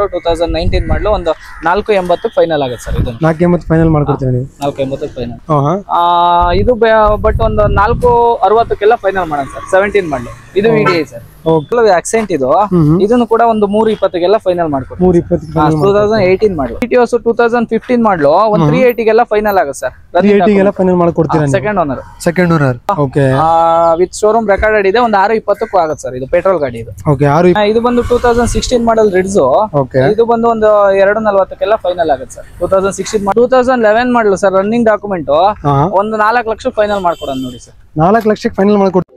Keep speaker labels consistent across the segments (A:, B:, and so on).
A: 2019 ಮಾಡಲು ಒಂದು 480 ಫೈನಲ್ ಆಗುತ್ತೆ ಸರ್. ಇದು
B: 480 ಫೈನಲ್ ಮಾಡ್ಕೊಡ್ತೀರಾ ನೀವು?
A: 480 ಫೈನಲ್. ಇದು ಬಟ್ ಒಂದು 460 ಫೈನಲ್ ಮಾಡೋಣ ಸರ್. 17 ಮಾಡಲು ಇದು VDI ಸರ್. ಆಕ್ಸೆಂಟ್ ಇದು ಇದನ್ನು ಕೂಡ ಒಂದು 320 ಫೈನಲ್ ಮಾಡ್ಕೊಡ್ತೀವಿ. 2018 ಮಾಡಲು. TTOS 2015 ಮಾಡಲು ಒಂದು 380 ಫೈನಲ್ ಆಗುತ್ತೆ ಸರ್.
B: 380 ಫೈನಲ್ ಮಾಡ್ಕೊಡ್ತೀರಾ?
A: Second owner.
B: Okay.
A: With showroom recorded ಇದೆ. ಒಂದು 620 ಆಗುತ್ತೆ ಸರ್. ಇದು ಪೆಟ್ರೋಲ್ ಗಾಡಿ ಇದು.
B: ಓಕೆ.
A: ಇದು ಬಂದು 2016 ಮಾಡಲ್ ರಿಡ್ಸ್. ಇದು ಬಂದು ಒಂದು 240 ಫೈನಲ್ ಆಗುತ್ತೆ ಸರ್. 2011 ಮಾಡಲು ಸರ್. ರನ್ನಿಂಗ್ ಡಾಕ್ಯುಮೆಂಟ್ ಒಂದು 4 ಲಕ್ಷ ಫೈನಲ್ ಮಾಡ್ಕೊಡೋಣ ನೋಡಿ ಸರ್.
B: 4 ಲಕ್ಷಕ್ಕೆ ಫೈನಲ್ ಮಾಡ್ಕೊಡ್ತೀವಿ.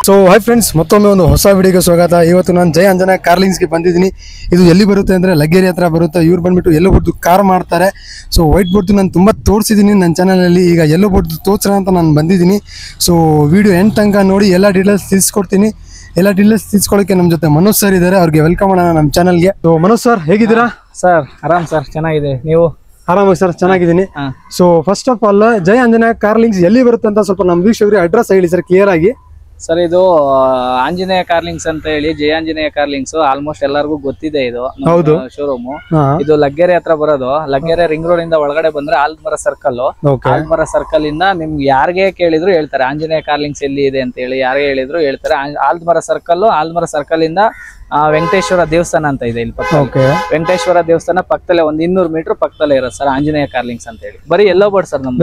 B: ಸೊ ಹೈ ಫ್ರೆಂಡ್ಸ್, ಮತ್ತೊಮ್ಮೆ ಒಂದು ಹೊಸ ವಿಡಿಯೋಗೆ ಸ್ವಾಗತ. ಇವತ್ತು ನಾನು ಜೈ ಆಂಜನೇಯ ಕಾರ್ಲಿಂಗ್ಸ್ಗೆ ಬಂದಿದ್ದೀನಿ. ಇದು ಎಲ್ಲಿ ಬರುತ್ತೆ ಅಂದರೆ ಲಗ್ಗೇರಿ ಹತ್ರ ಬರುತ್ತೆ. ಇವ್ರು ಬಂದ್ಬಿಟ್ಟು ಎಲ್ಲೋ ಬೋರ್ಡ್ ಕಾರ್ ಮಾಡ್ತಾರೆ. ಸೊ ವೈಟ್ ಬೋರ್ಡ್ ನಾನು ತುಂಬ ತೋರಿಸಿದ್ದೀನಿ ನನ್ನ ಚಾನಲಲ್ಲಿ. ಈಗ ಎಲ್ಲೋ ಬೋರ್ಡ್ ತೋರಿಸೋಣ ಅಂತ ನಾನು ಬಂದಿದ್ದೀನಿ. ಸೊ ವಿಡಿಯೋ ಎಂಡ್ ತನಕ ನೋಡಿ, ಎಲ್ಲ ಡೀಟೇಲ್ಸ್ ತಿಳಿಸ್ಕೊಡ್ತೀನಿ. ಎಲ್ಲ ಡೀಟೇಲ್ಸ್ ತಿಳಿಸ್ಕೊಳ್ಳೋಕ್ಕೆ ನಮ್ಮ ಜೊತೆ ಮನೋಜ್ ಸರ್ ಇದ್ದಾರೆ. ಅವ್ರಿಗೆ ವೆಲ್ಕಮ್ ಮಾಡೋಣ ನಮ್ಮ ಚಾನಲ್ಗೆ. ಸೊ ಮನೋಜ್ ಸರ್ ಹೇಗಿದ್ದೀರಾ?
A: ಸರ್ ಆರಾಮ್ ಸರ್, ಚೆನ್ನಾಗಿದೆ. ನೀವು?
B: ಆರಾಮಾಗಿ ಸರ್, ಚೆನ್ನಾಗಿದ್ದೀನಿ. So first of all Jai Anjaneya Carlings ಎಲ್ಲಿ ಬರುತ್ತೆ ಅಂತ ಸ್ವಲ್ಪ ನಮ್ಮ ವೀಕ್ಷಕರಿಗೆ ಅಡ್ರೆಸ್ ಹೇಳಿ ಸರ್, ಕ್ಲಿಯರ್ ಆಗಿ.
A: ಸರ್ ಇದು ಆಂಜನೇಯ ಕಾರ್ಲಿಂಗ್ಸ್ ಅಂತ ಹೇಳಿ, ಜಯ ಆಂಜನೇಯ ಕಾರ್ಲಿಂಗ್ಸ್ ಆಲ್ಮೋಸ್ಟ್ ಎಲ್ಲರಿಗೂ ಗೊತ್ತಿದೆ. ಇದು ಶೋರೂಮ್. ಇದು ಲಗ್ಗೆರೆ ಹತ್ರ ಬರೋದು. ಲಗ್ಗೆರೆ ರಿಂಗ್ ರೋಡ್ ಇಂದ ಒಳಗಡೆ ಬಂದ್ರೆ ಆಲ್ಮರ ಸರ್ಕಲ್. ಆಲ್ಮರ ಸರ್ಕಲ್ ಇಂದ ನಿಮ್ಗೆ ಯಾರಿಗೆ ಕೇಳಿದ್ರು ಹೇಳ್ತಾರೆ ಆಂಜನೇಯ ಕಾರ್ಲಿಂಗ್ಸ್ ಎಲ್ಲಿ ಇದೆ ಅಂತ ಹೇಳಿ. ಯಾರಿಗೆ ಹೇಳಿದ್ರು ಹೇಳ್ತಾರೆ. ಆಲ್ಮರ ಸರ್ಕಲ್ ಇಂದ ವೆಂಕಟೇಶ್ವರ ದೇವಸ್ಥಾನ ಅಂತ ಇದೆ ಇಲ್ಲಿ ಪಕ್ಕ. ವೆಂಕಟೇಶ್ವರ ದೇವಸ್ಥಾನ ಪಕ್ಕದಲ್ಲೇ ಒಂದು 200 ಮೀಟರ್ ಪಕ್ಕದಲ್ಲೇ ಇರೋದು ಸರ್ ಆಂಜನೇಯ ಕಾರ್ಲಿಂಗ್ಸ್ ಅಂತ ಹೇಳಿ. ಬರೀ ಎಲ್ಲೋ ಬೋರ್ಡ್ ಸರ್ ನಮ್ದು.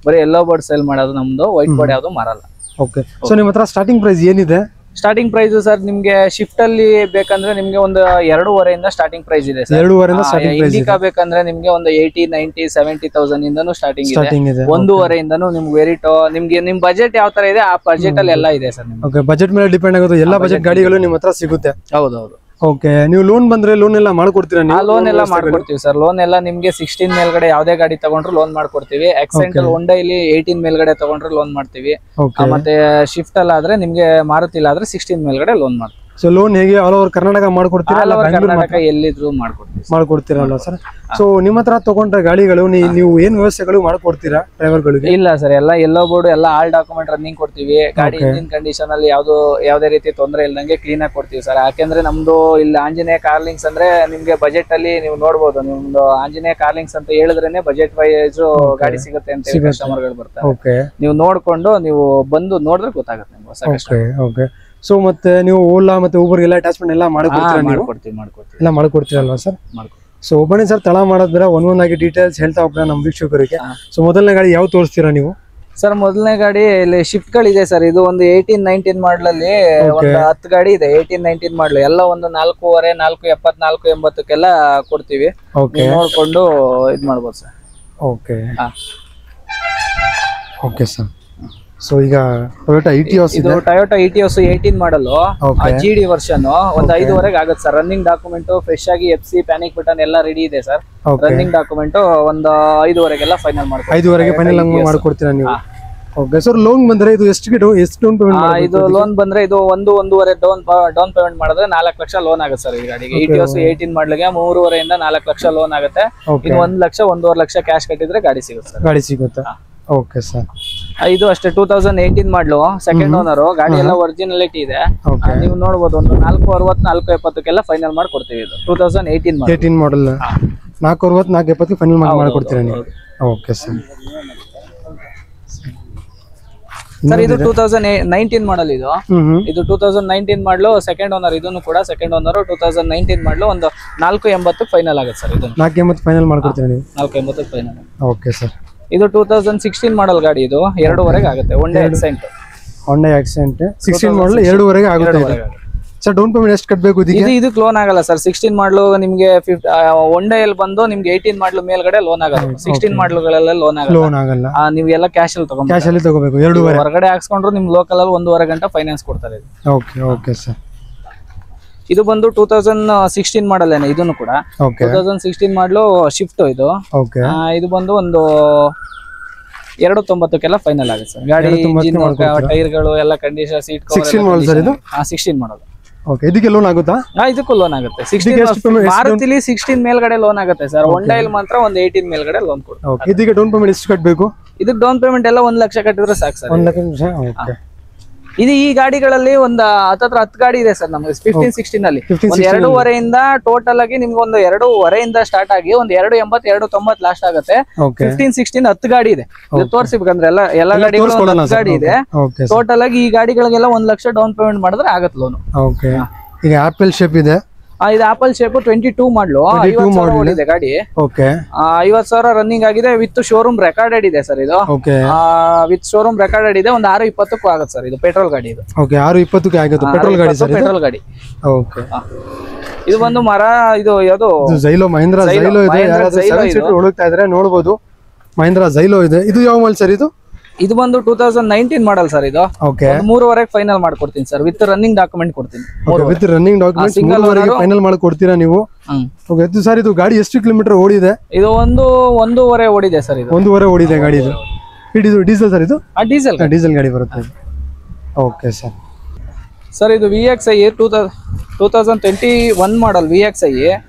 A: ಬರೀ ಎಲ್ಲೋ ಬೋರ್ಡ್ ಸೇಲ್ ಮಾಡೋದು ನಮ್ದು. ವೈಟ್ ಬೋರ್ಡ್ ಯಾವ್ದು ಮಾರಲ್ಲ.
B: ಓಕೆ. ಸೊ ನಿಮ್ಮ ಹತ್ರ ಸ್ಟಾರ್ಟಿಂಗ್ ಪ್ರೈಸ್ ಏನಿದೆ?
A: ಸ್ಟಾರ್ಟಿಂಗ್ ಪ್ರೈಸ್ ಸರ್ ನಿಮ್ಗೆ ಶಿಫ್ಟ್ ಅಲ್ಲಿ ಬೇಕಂದ್ರೆ ನಿಮ್ಗೆ ಒಂದು 2.5 ಇಂದ ಸ್ಟಾರ್ಟಿಂಗ್ ಪ್ರೈಸ್ ಇದೆ ಸರ್.
B: 2.5
A: ಇಂಡಿಕಾ ಬೇಕಂದ್ರೆ ನಿಮ್ಗೆ ಒಂದು 80, 90, 70,000 ಇಂದನೂ ಸ್ಟಾರ್ಟಿಂಗ್ ಇದೆ. 1.5 ಇಂದನೂ ನಿಮ್ಗೆ ವೆರಿಟೋ, ನಿಮ್ಗೆ ನಿಮ್ ಬಜೆಟ್ ಯಾವ ತರ ಇದೆ ಆ ಬಜೆಟ್ ಅಲ್ಲಿ ಎಲ್ಲ ಇದೆ ಸರ್.
B: ಓಕೆ. ಬಜೆಟ್ ಮೇಲೆ ಡಿಪೆಂಡ್ ಆಗುತ್ತೆ. ಎಲ್ಲ ಬಜೆಟ್ ಗಾಡಿಗಳು ನಿಮ್ಮ ಹತ್ರ ಸಿಗುತ್ತೆ.
A: ಹೌದೌದು.
B: ಓಕೆ. ನೀವು ಲೋನ್ ಬಂದ್ರೆ ಲೋನ್ ಎಲ್ಲ ಮಾಡ್ಕೊಡ್ತೀರಾ?
A: ಲೋನ್ ಎಲ್ಲ ಮಾಡ್ಕೊಡ್ತೀವಿ ಸರ್. ಲೋನ್ ಎಲ್ಲ ನಿಮ್ಗೆ 16 ಮೇಲ್ಗಡೆ ಯಾವ್ದೇ ಗಾಡಿ ತಗೊಂಡ್ರು ಲೋನ್ ಮಾಡ್ಕೊಡ್ತೀವಿ. ಎಕ್ಸೆಂಟಲ್ ಒಂಡೈಲಿ 18 ಮೇಲ್ಗಡೆ ತಗೊಂಡ್ರು ಲೋನ್ ಮಾಡ್ತೀವಿ. ಮತ್ತೆ ಶಿಫ್ಟ್ ಅಲ್ಲ ಆದ್ರೆ ನಿಮ್ಗೆ ಮಾರುತಿಲ್ಲ ಆದ್ರೆ 16 ಮೇಲ್ಗಡೆ ಲೋನ್ ಮಾಡ್ತೀವಿ.
B: ಸೊ ಲೋನ್ ಹೇಗೆ ಆಲ್ ಓವರ್ ಕರ್ನಾಟಕ ಮಾಡ್ಕೊಡ್ತೀರಾ?
A: ಕರ್ನಾಟಕ ಎಲ್ಲಿದ್ರು
B: ಮಾಡ್ಕೊಡ್ತೀರಲ್ಲ ಸರ್. ಸೊ ನಿಮ್ಮ ಹತ್ರ ತಗೊಂಡ್ರೆ ಗಾಡಿಗಳು ನೀವು ಏನ್ ವ್ಯವಸ್ಥೆಗಳು ಮಾಡ್ಕೊಡ್ತೀರಾ ಡ್ರೈವರ್ಗಳಿಗೆ?
A: ಇಲ್ಲ ಸರ್, ಎಲ್ಲ ಎಲ್ಲೋ ಬೋರ್ಡ್ ಎಲ್ಲ ಆಲ್ ಡಾಕ್ಯುಮೆಂಟ್ ರನ್ನಿಂಗ್ ಕೊಡ್ತೀವಿ. ಗಾಡಿ ಇಂಜಿನ್ ಕಂಡೀಷನ್ ಅಲ್ಲಿ ಯಾವ್ದೇ ರೀತಿ ತೊಂದರೆ ಇಲ್ದಂಗೆ ಕ್ಲೀನ್ ಆಗಿ ಕೊಡ್ತೀವಿ ಸರ್. ಯಾಕೆಂದ್ರೆ ನಮ್ದು ಇಲ್ಲಿ ಆಂಜನೇಯ ಕಾರ್ಲಿಂಗ್ಸ್ ಅಂದ್ರೆ ನಿಮ್ಗೆ ಬಜೆಟ್ ಅಲ್ಲಿ ನೀವು ನೋಡ್ಬೋದು. ನಿಮ್ದು ಆಂಜನೇಯ ಕಾರ್ಲಿಂಗ್ಸ್ ಅಂತ ಹೇಳಿದ್ರೇನೆ ಬಜೆಟ್ ವೈಸ್ ಗಾಡಿ ಸಿಗುತ್ತೆ ಅಂತ ಕಸ್ಟಮರ್ ಗಳು ಬರ್ತಾರೆ. ನೀವು ನೋಡ್ಕೊಂಡು ನೀವು ಬಂದು ನೋಡಿದ್ರೆ ಗೊತ್ತಾಗುತ್ತೆ ನಿಮ್ಗೆ.
B: ಸೊ ಮತ್ತೆ ನೀವು ಓಲಾ ಮತ್ತೆ ಊಬರ್ ಎಲ್ಲ ಅಟ್ಯಾಚ್ಮೆಂಟ್ ಎಲ್ಲ ಎಲ್ಲ ಮಾಡ್ಕೊಡ್ತೀರಲ್ವಾ ಸರ್? ಸೊ ಒಬ್ಬನೇ ಸರ್ ತಳ ಮಾಡೋದ್ರ ಒಂದೊಂದಾಗಿ ಡೀಟೇಲ್ಸ್ ಹೇಳ್ತಾ ಹೋಗ್ತಾರೆ ನಮ್ಮ ವೀಕ್ಷಕರಿಗೆ. ಸೊ ಮೊದಲನೇ ಗಾಡಿ ಯಾವ ತೋರಿಸ್ತೀರಾ ನೀವು?
A: ಸರ್ ಮೊದಲನೇ ಗಾಡಿ ಇಲ್ಲಿ ಶಿಫ್ಟ್ ಗಳಿದೆ ಸರ್. ಇದು ಒಂದು 18, 19 ಮಾಡಲಲ್ಲಿ ಒಂದು 10 ಗಾಡಿ ಇದೆ. 18, 19 ಮಾಡಲು ಎಲ್ಲ ಒಂದು 4.5, 470, 480 ಕೊಡ್ತೀವಿ. ನೋಡ್ಕೊಂಡು ಇದ್ ಮಾಡ್ಬೋದು ಸರ್.
B: Okay sir. ಸೊ ಈಗ ಟೊಯೋಟಾ ಇಟಿಯೋಸ್
A: ಇದು ಟೊಯೋಟಾ ಇಟಿಯೋಸ್ 18 ಮಾಡಲು GD ವರ್ಷನ್ ಒಂದು 5.5 ಆಗುತ್ತೆ ಸರ್. ರನ್ನಿಂಗ್ ಡಾಕ್ಯುಮೆಂಟ್ ಫ್ರೆಶ್ ಆಗಿ FC ಪ್ಯಾನಿಕ್ ಬಟನ್ ಎಲ್ಲ ರೆಡಿ ಇದೆ ಸರ್. ರನ್ನಿಂಗ್ ಡಾಕ್ಯುಮೆಂಟ್ ಒಂದು 5.5 ಫೈನಲ್ ಮಾಡ್ಕೊಡ್ತೀವಿ.
B: 5.5 ಫೈನಲ್ ಮಾಡ್ಕೊಡ್ತೀರಾ ನೀವು? Okay sir. ಲೋನ್ ಬಂದ್ರೆ ಇದು ಎಷ್ಟು ಡೌನ್ ಪೇಮೆಂಟ್?
A: ಇದು ಲೋನ್ ಬಂದ್ರೆ ಇದು 1.5 ಡೌನ್ ಪೇಮೆಂಟ್ ಮಾಡಿದ್ರೆ 4 ಲಕ್ಷ ಲೋನ್ ಆಗುತ್ತೆ ಸರ್. ಈ ಗಾಡಿಗೆ ಇಟಿಯೋಸ್ 18 ಮಾಡಲಿಗೆ 3.5 ಇಂದ 4 ಲಕ್ಷ ಲೋನ್ ಆಗುತ್ತೆ. ಇನ್ನು 1 ಲಕ್ಷ 1.5 ಲಕ್ಷ ಕ್ಯಾಶ್ ಕಟ್ಟಿದ್ರೆ ಗಾಡಿ ಸಿಗುತ್ತೆ.
B: Okay sir.
A: ಇದು ಅಷ್ಟೇ 2018 ಮಾಡಲು ಸೆಕೆಂಡ್ ಓನರ್. ಗಾಡಿ ಎಲ್ಲ ಒರಿಜಿನಾಲಿಟಿ ಇದೆ. ನೀವು ನೋಡಬಹುದು. ಒಂದು 460, 470 ಫೈನಲ್ ಮಾಡ್ಕೊಡ್ತೀವಿ. ಇದು 2018
B: ಮಾಡಲ್ 460, 470 ಫೈನಲ್ ಮಾಡ್ಕೊಡ್ತೀರಾ ನೀವು? Okay sir.
A: ಸರ್ ಇದು 2019 ಮಾಡಲ್. ಇದು 2019 ಮಾಡಲು ಸೆಕೆಂಡ್ ಓನರ್. ಇದನ್ನು ಕೂಡ ಸೆಕೆಂಡ್ ಓನರ್. 2019 ಮಾಡಲು ಒಂದು 480 ಫೈನಲ್ ಆಗುತ್ತೆ ಸರ್. ಇದು
B: 480 ಫೈನಲ್ ಮಾಡ್ಕೊಡ್ತೀರಾ ನೀವು?
A: 480 ಫೈನಲ್.
B: Okay sir.
A: ಇದು 2016 ಮಾಡಲ್ ಗಾಡಿ. ಇದು 2.5 ಆಗುತ್ತೆ. ಒಂಡೇ ಆಕ್ಸೆಂಟ್
B: 16 ಮಾಡಲ್ 2.5 ಆಗುತ್ತೆ ಸರ್. ಡೌನ್ ಪೇಮೆಂಟ್ ಎಷ್ಟು ಕಟ್ಟಬೇಕು?
A: ಇದಕ್ಕೆ ಲೋನ್ ಆಗಲ್ಲ ಸರ್. 16 ಮಾಡಲು ನಿಮ್ಗೆ ಒಂಡೇಯಲ್ಲಿ ಬಂದು ನಿಮ್ಗೆ 18 ಮಾಡಲು ಮೇಲ್ಗಡೆ ಲೋನ್ ಆಗಲ್ಲ. 16 ಮಾಡಲುಗಳೆಲ್ಲ ಲೋನ್ ಆಗಲ್ಲ. ನೀವು ಎಲ್ಲ ಕ್ಯಾಶ್ ಅಲ್ಲಿ
B: ತಗೋಬೇಕು. 2.5
A: ಹೊರಗಡೆ ಹಾಕ್ಸ್ಕೊಂಡ್ರು ನಿಮ್ ಲೋಕಲ್ ಅಲ್ಲಿ 1.5 ಗಂಟೆ ಫೈನಾನ್ಸ್ ಕೊಡ್ತಾರೆ.
B: Okay sir.
A: ಇದು ಬಂದು 2016 ಮಾಡಲ್ ಏನೇ. ಇದನ್ನು ಕೂಡ 2016 ಮಾಡಲು ಶಿಫ್ಟ್. ಇದು ಬಂದು ಒಂದು 290 ಫೈನಲ್ ಆಗುತ್ತೆ ಸರ್. ಗಾಡಿ ಟೈರ್ಗಳು ಎಲ್ಲ ಕಂಡೀಷನ್, ಸೀಟ್ ಕವರ್ 16 ಮಾಡಲ್.
B: ಇದಕ್ಕೆ ಲೋನ್ ಆಗುತ್ತಾ?
A: ಇದಕ್ಕೂ ಲೋನ್ ಆಗುತ್ತೆ. 16 ಮೇಲ್ಗಡೆ ಲೋನ್ ಆಗುತ್ತೆ ಸರ್. ಒಂಡೈಲ್ ಮಾತ್ರ ಒಂದು 18 ಮೇಲ್ಗಡೆ ಲೋನ್ ಕೊಡ್ತಾರೆ.
B: ಇದಕ್ಕೆ ಡೌನ್ ಪೇಮೆಂಟ್ ಎಷ್ಟು ಕಟ್ಟಬೇಕು?
A: ಇದಕ್ಕೆ ಡೌನ್ ಪೇಮೆಂಟ್ ಎಲ್ಲ 1 ಲಕ್ಷ ಕಟ್ಟಿದ್ರೆ ಸಾಕು ಸರ್.
B: 1 ಲಕ್ಷ.
A: ಇದು ಈ ಗಾಡಿಗಳಲ್ಲಿ ಒಂದು ಹತ್ತತ್ರ 10 ಗಾಡಿ ಇದೆ ಸರ್ ನಮಗೆ 15-16 ಅಲ್ಲಿ. ಒಂದು 2.5 ಟೋಟಲ್ ಆಗಿ ನಿಮ್ಗೆ ಒಂದು 2.5 ಸ್ಟಾರ್ಟ್ ಆಗಿ ಒಂದು 2.80 2.90 ಲಾಸ್ಟ್ ಆಗುತ್ತೆ. 15-16 10 ಗಾಡಿ ಇದೆ. ತೋರಿಸ್ಬೇಕಂದ್ರೆ ಎಲ್ಲ ಗಾಡಿಗಳು 10 ಗಾಡಿ ಇದೆ. ಟೋಟಲ್ ಆಗಿ ಈ ಗಾಡಿಗಳಿಗೆಲ್ಲ 1 ಲಕ್ಷ ಡೌನ್ ಪೇಮೆಂಟ್ ಮಾಡಿದ್ರೆ ಆಗತ್ತೆ ಲೋನ್.
B: ಈಗ ಆಪಲ್ ಶೇಪ್ ಇದೆ.
A: ಇದು ಆಪಲ್ ಶೇಪ್ 22 ಮಾಡಲು 50,000 ಓಡಿದೆ ಗಾಡಿ. 50,000 ರನ್ನಿಂಗ್ ಆಗಿದೆ. ವಿತ್ ಶೋರೂಮ್ ರೆಕಾರ್ಡೆಡ್ ಇದೆ ಸರ್ ಇದು. ವಿತ್ ಶೋರೂಮ್ ರೆಕಾರ್ಡೆಡ್ ಇದೆ. ಒಂದು 620 ಆಗುತ್ತೆ ಸರ್. ಇದು ಪೆಟ್ರೋಲ್ ಗಾಡಿ. ಇದು
B: 620 ಆಗುತ್ತೆ ಪೆಟ್ರೋಲ್ ಗಾಡಿ ಸರ್.
A: ಪೆಟ್ರೋಲ್ ಗಾಡಿ. ಇದು ಬಂದು ಮರ ಇದು ಯಾವುದು
B: ಜೈಲೋ ಮಹೇಂದ್ರ ಜೈಲೋ ಇದೆ. ಯಾರಾದ್ರೂ 7 ಸೀಟರ್ ಹುಡುಕ್ತಾ ಇದ್ರೆ ನೋಡಬಹುದು. ಮಹೇಂದ್ರ ಜೈಲೋ ಇದೆ. ಇದು ಯಾವ ಮಾಡೆಲ್ ಸರ್?
A: ಇದು ಬಂದು 2019 ಮಾಡಲ್ ಸರ್. ಇದು 3.5 ಫೈನಲ್ ಮಾಡ್ಕೊಡ್ತೀನಿ ಸರ್. ವಿತ್ ರನ್ನಿಂಗ್ ಡಾಕ್ಯುಮೆಂಟ್ ಕೊಡ್ತೀನಿ.
B: With running document single final ಮಾಡ್ಕೊಡ್ತೀರಾ ನೀವು? ಇದು ಸರ್ ಇದು ಗಾಡಿ ಎಷ್ಟು ಕಿಲೋಮೀಟರ್ ಓಡಿದೆ?
A: ಇದು 1.5 ಓಡಿದೆ ಸರ್. ಇದು
B: 1.5 ಓಡಿದೆ ಗಾಡಿ. ಇದು ಡೀಸೆಲ್ ಸರ್? ಇದು ಡೀಸೆಲ್ ಗಾಡಿ ಬರುತ್ತೆ. Okay sir.
A: ಸರ್ ಇದು VXi 2021 ಮಾಡಲ್ VXi.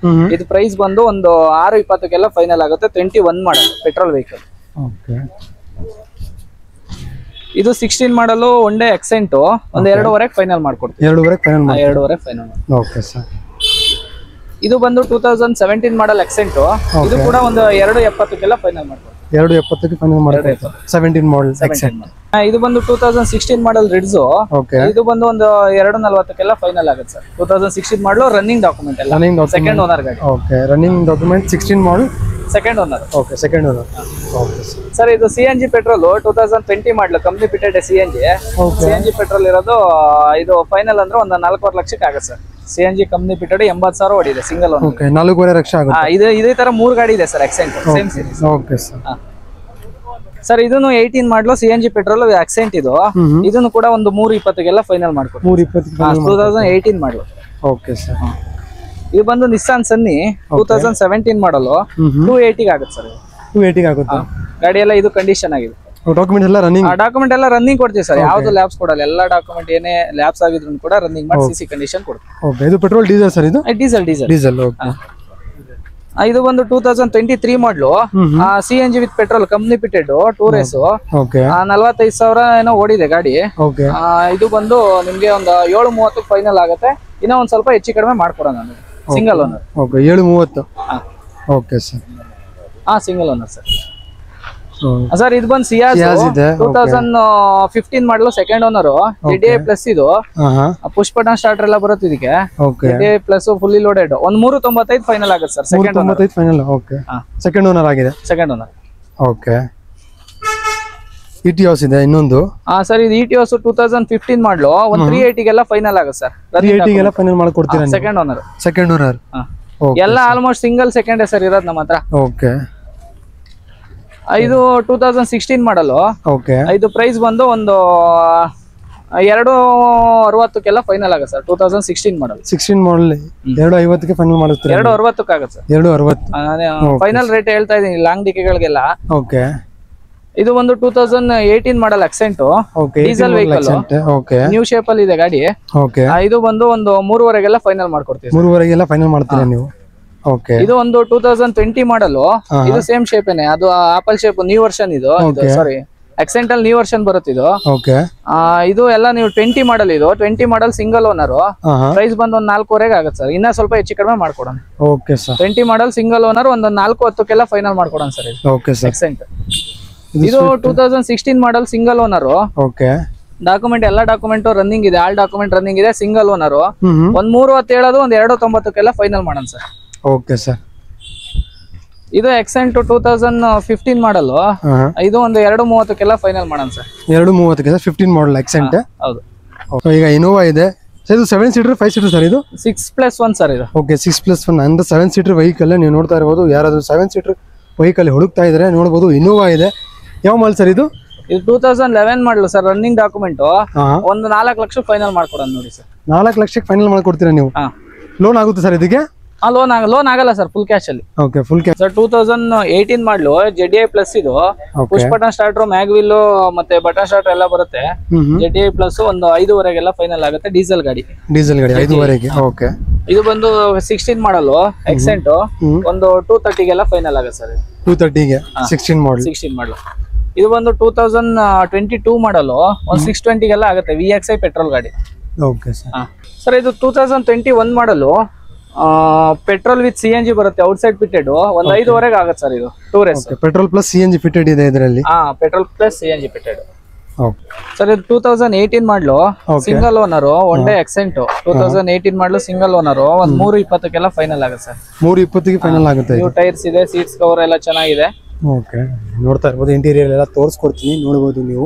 A: ಇದು ಪ್ರೈಸ್ ಬಂದು ಒಂದು 620 ಫೈನಲ್ ಆಗುತ್ತೆ. 21 ಮಾಡಲ್ ಪೆಟ್ರೋಲ್ ವೆಹಿಕಲ್. ಇದು 16 ಮಾಡಲು ಒನ್ ಡೇ ಎಕ್ಸೆಂಟ್. ಒಂದು 2.5 ಫೈನಲ್ ಮಾಡ್ಕೊಡ್ತೀವಿ. 2.5 ಫೈನಲ್.
B: Okay sir.
A: ಇದು ಬಂದು 2017 ಮಾಡಲ್ ಎಕ್ಸೆಂಟ್. ಇದು ಕೂಡ ಒಂದು 2.70 ಫೈನಲ್ ಮಾಡ್ಕೊಡ್ತೀವಿ.
B: 2.70 ಫೈನಲ್ ಮಾಡ್ಕೊಡ್ತೀವಿ. 17 ಮಾಡಲ್ ಎಕ್ಸೆಂಟ್.
A: ಇದು ಬಂದು 2016 ಮಾಡಲ್ ರಿಡ್ಸ್. ಇದು ಬಂದು ಒಂದು 2.40 ಫೈನಲ್ ಆಗುತ್ತೆ ಸರ್. 2016 ಮಾಡಲು ರನ್ನಿಂಗ್ ಡಾಕ್ಯುಮೆಂಟ್ ಎಲ್ಲ. ಸೆಕೆಂಡ್ ಓನರ್ ಗಾಡಿ.
B: Okay running document 16 model
A: second owner.
B: Okay second owner. Okay
A: sir ಇದು CNG ಪೆಟ್ರೋಲ್ 2020 ಮಾಡಲು ಕಂಪ್ನಿ ಫಿಟೆಡ್ CNG ಪೆಟ್ರೋಲ್ ಇರೋದು. ಇದು ಫೈನಲ್ ಅಂದ್ರೆ ಒಂದು 4.5 ಲಕ್ಷಕ್ಕೆ ಆಗುತ್ತೆ ಸರ್. CNG ಕಂಪ್ನಿ ಫಿಟೆಡ್ 80,000 ಓಡಿದೆ ಸಿಂಗಲ್ ಓನರ್.
B: ಓಕೆ 4.5 ಲಕ್ಷ ಆಗುತ್ತೆ.
A: ಇದೇ ತರ 3 ಗಾಡಿ ಇದೆ sir Accent same series.
B: Okay sir.
A: Sir ಇದನ್ನು 18 ಮಾಡಲು CNG ಪೆಟ್ರೋಲ್ ಆಕ್ಸೆಂಟ್. ಇದನ್ನು ಕೂಡ ಒಂದು 3.20 ಫೈನಲ್ ಮಾಡ್ಕೊಡ್ತೀವಿ. 2018 ಮಾಡಲು.
B: Okay sir.
A: ಇದು ಬಂದು ನಿಸ್ಸಾನ್ ಸನ್ನಿ 2017 ಮಾಡಲು 280 ಆಗುತ್ತೆ ಸರ್.
B: 280 ಆಗುತ್ತೆ.
A: ಗಾಡಿ ಎಲ್ಲ ಇದು ಕಂಡೀಷನ್ ಆಗಿದೆ.
B: ಡಾಕ್ಯುಮೆಂಟ್ ಎಲ್ಲ ರನ್ನಿಂಗ್.
A: ಡಾಕ್ಯುಮೆಂಟ್ ಎಲ್ಲ ರನ್ನಿಂಗ್ ಕೊಡ್ತೀವಿ ಸರ್. ಯಾವ್ದು ಲ್ಯಾಬ್ಸ್ ಕೊಡಲ್ಲ. ಎಲ್ಲ ಡಾಕ್ಯುಮೆಂಟ್ ಏನೇ ಲ್ಯಾಬ್ಸ್ ಆಗಿದ್ರು ಕೂಡ ರನ್ನಿಂಗ್ ಮಾಡಿ CC ಕಂಡೀಷನ್ ಕೊಡ್ತೀವಿ.
B: ಓಕೆ ಇದು ಪೆಟ್ರೋಲ್ ಡೀಸೆಲ್ ಸರ್? ಇದು ಡೀಸೆಲ್. ಓಕೆ.
A: ಇದು ಬಂದು 2023 ಮಾಡಲು CNG with petrol company fitted 2 ರೇಸ್. 45,000 ಏನೋ ಓಡಿದೆ ಗಾಡಿ. ಇದು ಬಂದು ನಿಮ್ಗೆ ಒಂದು 7.30 ಫೈನಲ್ ಆಗುತ್ತೆ. ಇನ್ನೂ ಒಂದ್ ಸ್ವಲ್ಪ ಹೆಚ್ಚು ಕಡಿಮೆ ಮಾಡ್ಕೊಡೋಣ. Single owner.
B: Okay 7.30. Okay sir.
A: Single owner sir. Sir ಇದು ಬಂದು Ciaz 2015 model second owner. ZDI plus. ಇದು ಪುಷ್ ಬಟನ್ ಸ್ಟಾರ್ಟರ್ ಎಲ್ಲ ಬರುತ್ತೆ ಇದಕ್ಕೆ. ZDI plus fully loaded. ಒಂದು 395 ಫೈನಲ್ ಆಗುತ್ತೆ sir. Second owner
B: final. Okay second owner ಆಗಿದೆ.
A: Second owner.
B: ಓಕೆ ಇಟಿಯೋಸ್ ಇದೆ ಇನ್ನೊಂದು.
A: ಸರ್ ಇದು ಇಟಿಯೋಸ್ 2015 ಮಾಡಲು ಒಂದು 380 ಫೈನಲ್ ಆಗುತ್ತೆ ಸರ್.
B: 380 ಫೈನಲ್ ಮಾಡ್ಕೊಡ್ತೀರಾ?
A: Second owner.
B: Second owner.
A: ಎಲ್ಲ ಆಲ್ಮೋಸ್ಟ್ ಸಿಂಗಲ್ ಸೆಕೆಂಡ್ ಸರ್ ಇರೋದು ನಮ್ಮ ಹತ್ರ.
B: ಓಕೆ.
A: ಇದು 2016 ಮಾಡಲು.
B: ಓಕೆ.
A: ಇದು ಪ್ರೈಸ್ ಬಂದು ಒಂದು 260 ಫೈನಲ್ ಆಗುತ್ತೆ ಸರ್. 2016 ಮಾಡಲ್. 16
B: ಮಾಡಲ್ 250 ಫೈನಲ್ ಮಾಡುತ್ತೀರಾ?
A: 260 ಆಗುತ್ತೆ ಸರ್.
B: 260
A: ಫೈನಲ್ ರೇಟ್ ಹೇಳ್ತಾ ಇದೀನಿ ಲಾಂಗ್ ಡಿಕೆಗಳಿಗೆಲ್ಲ.
B: ಓಕೆ.
A: ಇದು ಒಂದು 2018 model Accent. Diesel vehicle. New shape ಅಲ್ಲಿ ಇದೆ ಗಾಡಿ. ಇದು ಬಂದು ಒಂದು 3.5 ಫೈನಲ್ ಮಾಡ್ಕೊಡ್ತೀವಿ.
B: 3.5 ಫೈನಲ್ ಮಾಡ್ತೀರಾ ನೀವು? ಓಕೆ.
A: ಇದು ಒಂದು 2020 ಮಾಡಲ್. ಇದು ಸೇಮ್ ಶೇಪ್ ಏನೇ. ಅದು ಆಪಲ್ ಶೇಪ್ ನ್ಯೂ ವರ್ಷನ್. ಇದು ಸಾರಿ ಅಕ್ಸೆಂಟ್ ಅಲ್ಲಿ ನ್ಯೂ ವರ್ಷನ್ ಬರುತ್ತೆ ಇದು. ಇದು ಎಲ್ಲ ನೀವು 20 ಮಾಡಲ್. ಇದು 20 ಮಾಡಲ್ ಸಿಂಗಲ್ ಓನರ್. ಪ್ರೈಸ್ ಬಂದು ಒಂದು 4.5 ಆಗುತ್ತೆ ಸರ್. ಇನ್ನ ಸ್ವಲ್ಪ ಹೆಚ್ಚು ಕಡಿಮೆ ಮಾಡ್ಕೊಡೋಣ.
B: Okay sir.
A: 20 model single owner ಒಂದು 410 ಫೈನಲ್ ಮಾಡ್ಕೊಡೋಣ ಸರ್.
B: Okay sir.
A: ಅಕ್ಸೆಂಟ್. ಇದು 2016 model single owner.
B: Okay.
A: Document ಎಲ್ಲ ಡಾಕ್ಯುಮೆಂಟ್ ರನ್ನಿಂಗ್ ಇದೆ. ಆಲ್ ಡಾಕ್ಯುಮೆಂಟ್ ರನ್ನಿಂಗ್ ಇದೆ. Single owner. ಒಂದ್ 330 ಹೇಳೋದು ಒಂದು 290 ಫೈನಲ್ ಮಾಡೋಣ ಸರ್.
B: Okay sir.
A: ಇದು ಎಕ್ಸೆಂಟ್ 2015 ಮಾಡಲ್. ಇದು ಒಂದು 230 ಫೈನಲ್ ಮಾಡೋಣ ಸರ್.
B: 230 15 ಮಾಡಲ್ ಎಕ್ಸೆಂಟ್.
A: ಹೌದು.
B: ಈಗ ಇನೋವಾ ಇದೆ. ಇದು 7 ಸೀಟರ್ 5 ಸೀಟರ್ ಸರ್? ಇದು
A: 6+1 ಸರ್. ಇದು
B: ಓಕೆ 6+1 ಅಂದ್ರೆ 7 ಸೀಟರ್ ವೆಹಿಕಲ್ ನೀವು ನೋಡ್ತಾ ಇರಬಹುದು. ಯಾರಾದ್ರೂ 7 ಸೀಟರ್ ವೆಹಿಕಲ್ ಹುಡುಕ್ತಾ ಇದ್ರೆ ನೋಡಬಹುದು. ಇನೋವಾ ಇದೆ. ಯಾವ ಮಾಲ್ ಸರ್ ಇದು?
A: ಇದು 2011 ಮಾಡಲು ಸರ್. Running document. ಒಂದು 4 ಲಕ್ಷ ಫೈನಲ್ ಮಾಡ್ಕೊಡೋಣ ನೋಡಿ ಸರ್. 4 ಲಕ್ಷಕ್ಕೆ
B: ಫೈನಲ್ ಮಾಡ್ಕೊಡ್ತೀರಾ ನೀವು? ಲೋನ್ ಆಗುತ್ತೆ ಸರ್ ಇದಕ್ಕೆ?
A: ಲೋನ್ ಆಗಲ್ಲ ಸರ್. ಫುಲ್ ಕ್ಯಾಶ್ ಅಲ್ಲಿ.
B: Okay full cash.
A: ಸರ್ 2018 ಮಾಡಲು ZDI ಪ್ಲಸ್. ಇದು ಪುಷ್ ಬಟನ್ ಸ್ಟಾರ್ಟರ್ ಮ್ಯಾಗ್ವಿಲ್ ಮತ್ತೆ ಬಟನ್ ಸ್ಟಾರ್ಟರ್ ಎಲ್ಲ ಬರುತ್ತೆ. ZDI ಪ್ಲಸ್ ಒಂದು 5.5 ಫೈನಲ್ ಆಗುತ್ತೆ. ಡೀಸೆಲ್ ಗಾಡಿ.
B: 5.5. ಓಕೆ.
A: ಇದು ಬಂದು 16 ಮಾಡಲು ಎಕ್ಸೆಂಟ್. ಒಂದು 230 ಫೈನಲ್ ಆಗುತ್ತೆ ಸರ್.
B: 230 16 ಮಾಡಲ್.
A: 16 ಮಾಡಲು. ಇದು ಬಂದು 2022 ಮಾಡಲು ಒಂದು 620 ಆಗುತ್ತೆ VXI ಪೆಟ್ರೋಲ್ ಗಾಡಿ.
B: Okay sir.
A: ಸರ್ ಇದು 2021 ಮಾಡಲು ಪೆಟ್ರೋಲ್ ವಿತ್ CNG ಬರುತ್ತೆ ಔಟ್ಸೈಡ್ ಫಿಟೆಡ್ ಒಂದು 5 ಆಗುತ್ತೆ ಸರ್. ಇದು ಟೂರೆಸ್
B: ಪೆಟ್ರೋಲ್ ಪ್ಲಸ್ CNG ಫಿಟೆಡ್ ಇದೆ ಇದರಲ್ಲಿ.
A: Petrol plus CNG fitted.
B: Sir
A: ಇದು 2018 ಮಾಡಲು single owner one day Accent 2018 ಮಾಡಲು ಸಿಂಗಲ್ ಓನರ್ ಒಂದು 320 ಫೈನಲ್ ಆಗುತ್ತೆ ಸರ್.
B: 320 ಫೈನಲ್ ಆಗುತ್ತೆ.
A: ನ್ಯೂ ಟೈರ್ಸ್ ಇದೆ, ಸೀಟ್ಸ್ ಕವರ್ ಎಲ್ಲ ಚೆನ್ನಾಗಿದೆ.
B: ಓಕೆ, ನೋಡ್ತಾ ಇರ್ಬೋದು ಇಂಟೀರಿಯರ್ ಎಲ್ಲ ತೋರಿಸ್ಕೊಡ್ತೀನಿ, ನೋಡ್ಬೋದು ನೀವು.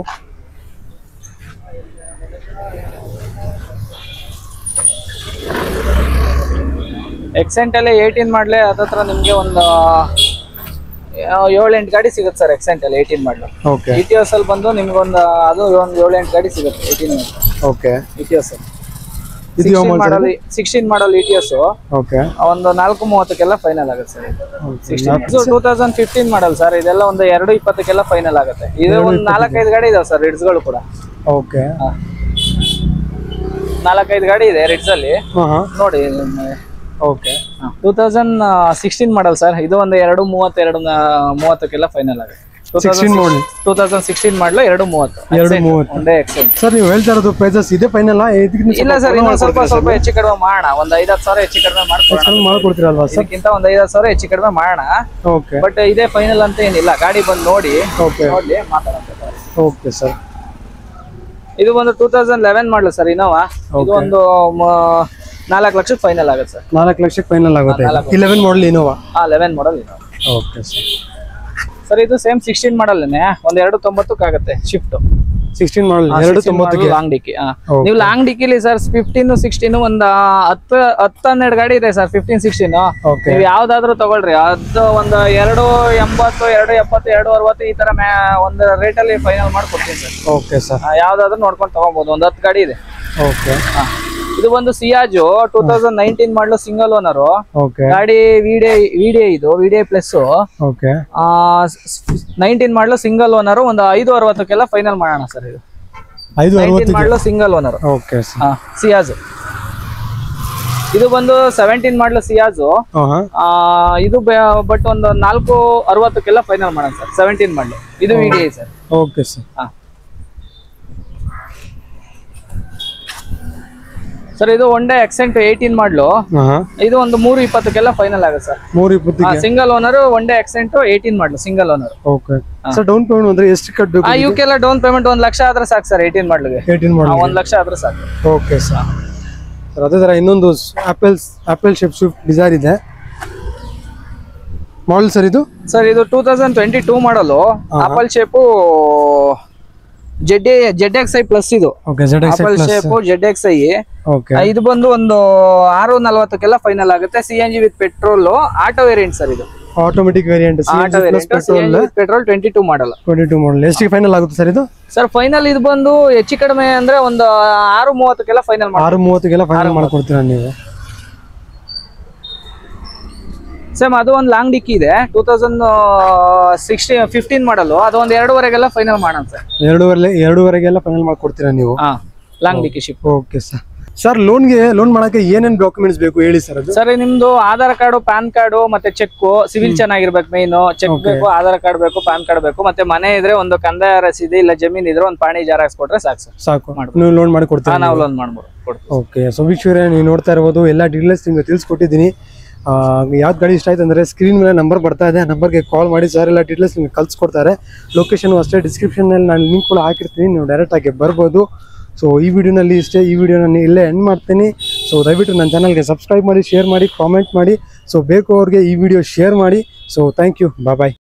A: ಎಕ್ಸೆಂಟ್ ಅಲ್ಲಿ 18 ಮಾಡಲೇ ಅದತ್ರ ನಿಮ್ಗೆ ಒಂದು 7-8 ಗಾಡಿ ಸಿಗುತ್ತೆ ಸರ್. ಎಕ್ಸೆಂಟ್ ಅಲ್ಲಿ 18 ಮಾಡಲು. ETOS ಅಲ್ಲಿ ಬಂದು ನಿಮ್ಗೆ ಒಂದು ಅದು ಒಂದು 7-8 ಗಾಡಿ ಸಿಗುತ್ತೆ 18 ಮಾಡಲು. ಓಕೆ, ETOS 16 ಮಾಡಲ್ ETOS ಒಂದು 430 ಫೈನಲ್ ಆಗುತ್ತೆ ಸರ್. 2015 model sir. ಇದೆಲ್ಲ ಒಂದು 220 ಫೈನಲ್ ಆಗುತ್ತೆ. ಇದು ಒಂದು 4-5 ಗಾಡಿ ಇದಾವೆ ಸರ್ ರಿಡ್ಸ್ ಗಳು ಕೂಡ. ಓಕೆ, 4-5 ಗಾಡಿ ಇದೆ ರಿಡ್ಸ್ ಅಲ್ಲಿ ನೋಡಿ. Okay, 2016 model sir. ಇದು ಒಂದು 230 ಫೈನಲ್ ಆಗುತ್ತೆ. 2016 ಮಾಡಲು 230 ಒಂದೇ ಎಕ್ಸೆಂಟ್.
B: ಸರ್ ನೀವು ಹೇಳ್ತಾ ಇರೋದು ಪ್ರೈಸಸ್ ಇದೆ ಫೈನಲ್?
A: ಇಲ್ಲ ಸರ್, ಇನ್ನೊಂದು ಸ್ವಲ್ಪ ಹೆಚ್ಚು ಕಡಿಮೆ ಮಾಡೋಣ. ಒಂದು 5-10 ಹೆಚ್ಚು ಕಡಿಮೆ
B: ಮಾಡ್ಕೊಡ್ತೀರಲ್ವಾ ಸರ್?
A: ಇದಕ್ಕಿಂತ ಒಂದು 5-10 ಹೆಚ್ಚು ಕಡಿಮೆ ಮಾಡೋಣ. ಓಕೆ, ಬಟ್ ಇದೇ ಫೈನಲ್ ಅಂತ ಏನಿಲ್ಲ. ಗಾಡಿ ಬಂದು ನೋಡಿ ನೋಡ್ಲಿ ಮಾತಾಡೋಣ. ಓಕೆ ಸರ್, ಇದು ಒಂದು 2011 ಮಾಡಲು ಸರ್ ಇನೋವಾ. ಇದು ಒಂದು 4 ಲಕ್ಷಕ್ಕೆ ಫೈನಲ್ ಆಗುತ್ತೆ ಸರ್.
B: 4 ಲಕ್ಷಕ್ಕೆ ಫೈನಲ್ ಆಗುತ್ತೆ. 11 model Innova.
A: 11 model Innova. Okay sir. Sir ಇದು ಸೇಮ್ 16 ಮಾಡಲ್ನೇ ಒಂದು 290 ಆಗುತ್ತೆ ಶಿಫ್ಟ್. 16 ಮಾಡಲ್ 290 ಲಾಂಗ್ ಡಿಕ್ಕಿ. ನೀವು ಲಾಂಗ್ ಡಿಕ್ಕಿಲಿ ಸರ್ 15 16 ಒಂದು 10-12 ಗಾಡಿ ಇದೆ ಸರ್. 15 16 ನೀವು ಯಾವ್ದಾದ್ರು ತಗೊಳ್ರಿ. ಅದು ಒಂದು 280 270 260 ಈ ತರ ಒಂದು ರೇಟ್ ಅಲ್ಲಿ ಫೈನಲ್ ಮಾಡ್ಕೊಡ್ತೀನಿ ಸರ್. ಓಕೆ ಸರ್, ಯಾವ್ದಾದ್ರು ನೋಡ್ಕೊಂಡು ತಗೋಬಹುದು. ಒಂದು 10 ಗಾಡಿ ಇದೆ. ಓಕೆ, ಇದು ಒಂದು ಸಿಯಾಜು 2019 ಮಾಡಲು ಸಿಂಗಲ್ ಓನರ್ ಗಾಡಿ. ವಿಡಿಐ ಇದು ವಿಡಿಐ ಪ್ಲಸ್ 19 ಮಾಡಲು ಸಿಂಗಲ್ ಓನರ್ ಒಂದು 560 ಫೈನಲ್ ಮಾಡೋಣ ಸರ್. ಇದು 19 ಮಾಡಲು ಸಿಂಗಲ್ ಓನರ್ ಸಿಯಾಜು. ಇದು ಬಂದು 17 ಮಾಡಲು ಸಿಯಾಜು. ಇದು ಬಟ್ ಒಂದು 460 ಫೈನಲ್ ಮಾಡೋಣ ಸರ್. 17 ಮಾಡಲು ಇದು VDI sir. Okay sir. Sir ಇದು ಒನ್ ಡೇ ಎಕ್ಸೆಂಟ್ 18 ಮಾಡಲು. ಇದು ಒಂದು 320 ಫೈನಲ್ ಆಗುತ್ತೆ sir. 320 single owner one day Accent 18 ಮಾಡಲು single owner. Okay sir, down payment ಅಂದ್ರೆ ಎಷ್ಟು ಕಟ್ಟಬೇಕು? ಇವಕ್ಕೆಲ್ಲ ಡೌನ್ ಪೇಮೆಂಟ್ 1 ಲಕ್ಷ ಆದ್ರೆ ಸಾಕು ಸರ್. 18 ಮಾಡಲಿಗೆ 1 ಲಕ್ಷ ಆದ್ರೆ ಸಾಕು. Okay sir.
B: ಅದೇ ತರ ಇನ್ನೊಂದು ಆಪಲ್ ಶೇಪ್ ಸ್ವಿಫ್ಟ್ ಡಿಸೈರ್ ಇದೆ ಮಾಡಲ್ ಸರ್. ಇದು
A: ಸರ್ ಇದು 2022 ಮಾಡಲು ಆಪಲ್ ಶೇಪು ZXI ಪ್ಲಸ್. ಇದು ಆಪಲ್ ಶೇಪ್ ZXI. ಇದು ಬಂದು ಒಂದು 640 ಫೈನಲ್ ಆಗುತ್ತೆ. CNG with petrol auto variant sir. ಇದು
B: ಆಟೋಮೆಟಿಕ್ ವೇರಿಯಂಟ್
A: ಪೆಟ್ರೋಲ್ 22 ಮಾಡಲ್.
B: ಎಷ್ಟು ಫೈನಲ್ ಆಗುತ್ತೆ ಸರ್ ಇದು?
A: ಸರ್ ಫೈನಲ್ ಇದು ಬಂದು ಹೆಚ್ಚು ಕಡಿಮೆ ಅಂದ್ರೆ ಒಂದು 630 ಫೈನಲ್
B: 630 ಫೈನಲ್ ಮಾಡ್ಕೊಡ್ತೀರಾ ನೀವು?
A: ಸೇಮ್ ಅದು ಒಂದು ಲಾಂಗ್ ಡಿಕ್ಕಿ ಇದೆ 2015 ಮಾಡಲು. ಅದು ಒಂದು 2.5 ಫೈನಲ್ ಮಾಡೋಣ ಸರ್.
B: 2.5 ಫೈನಲ್ ಮಾಡ್ಕೊಡ್ತೀರಾ ನೀವು?
A: ಲಾಂಗ್ ಡಿಕ್ಕಿ ship.
B: Okay sir. Sir loan ಮಾಡಕ್ಕೆ ಏನೇನ್ ಡಾಕ್ಯುಮೆಂಟ್ಸ್ ಬೇಕು ಹೇಳಿ ಸರ್? ಅದು
A: ಸರ್ ನಿಮ್ದು ಆಧಾರ್ ಕಾರ್ಡು, ಪ್ಯಾನ್ ಕಾರ್ಡು ಮತ್ತೆ ಚೆಕ್, ಸಿವಿಲ್ ಚೆನ್ನಾಗಿರ್ಬೇಕು. ಮೈನ್ ಚೆಕ್ ಬೇಕು, ಆಧಾರ್ ಕಾರ್ಡ್ ಬೇಕು, ಪ್ಯಾನ್ ಕಾರ್ಡ್ ಬೇಕು. ಮತ್ತೆ ಮನೆ ಇದ್ರೆ ಒಂದು ಕಂದಾಯ ರಸೀದಿ ಇಲ್ಲ ಜಮೀನ್ ಇದ್ರೆ ಒಂದು ಪಾಣಿ ಜೆರಾಕ್ಸ್ ಕೊಟ್ರೆ ಸಾಕು ಸರ್.
B: ಸಾಕು, ನೀವು ಲೋನ್ ಮಾಡಿ ಕೊಡ್ತೀರಾ?
A: ನಾವು ಲೋನ್ ಮಾಡ್ಬೋದು.
B: ಓಕೆ, ಸೊ ವೀಕ್ಷಕರೇ ನೀವು ನೋಡ್ತಾ ಇರ್ಬೋದು ಎಲ್ಲ ಡೀಟೇಲ್ಸ್ ನಿಮ್ಗೆ ತಿಳಿಸ್ಕೊಟ್ಟಿದ್ದೀನಿ. ಯಾವ್ದು ಗಾಡಿ ಇಷ್ಟ ಆಯ್ತು ಅಂದರೆ ಸ್ಕ್ರೀನ್ ಮೇಲೆ ನಂಬರ್ ಬರ್ತಾ ಇದೆ, ನಂಬರ್ಗೆ ಕಾಲ್ ಮಾಡಿ ಸರ್ ಎಲ್ಲ ಡೀಟೇಲ್ಸ್ ನಿಮ್ಗೆ ಕಳ್ಸಿಕೊಡ್ತಾರೆ. ಲೊಕೇಶನ್ ಅಷ್ಟೇ ಡಿಸ್ಕ್ರಿಪ್ಷನ್ನಲ್ಲಿ ನಾನು ಲಿಂಕ್ ಕೂಡ ಹಾಕಿರ್ತೀನಿ, ನೀವು ಡೈರೆಕ್ಟಾಗಿ ಬರ್ಬೋದು. ಸೊ ಈ ವಿಡಿಯೋನಲ್ಲಿ ಇಷ್ಟೇ, ಈ ವಿಡಿಯೋನ ಇಲ್ಲೇ ಎಂಡ್ ಮಾಡ್ತೀನಿ. ಸೊ ದಯವಿಟ್ಟು ನನ್ನ ಚಾನಲ್ಗೆ ಸಬ್ಸ್ಕ್ರೈಬ್ ಮಾಡಿ, ಶೇರ್ ಮಾಡಿ, ಕಾಮೆಂಟ್ ಮಾಡಿ. ಸೊ ಬೇಕು ಅವ್ರಿಗೆ ಈ ವಿಡಿಯೋ ಶೇರ್ ಮಾಡಿ. So thank you, bye.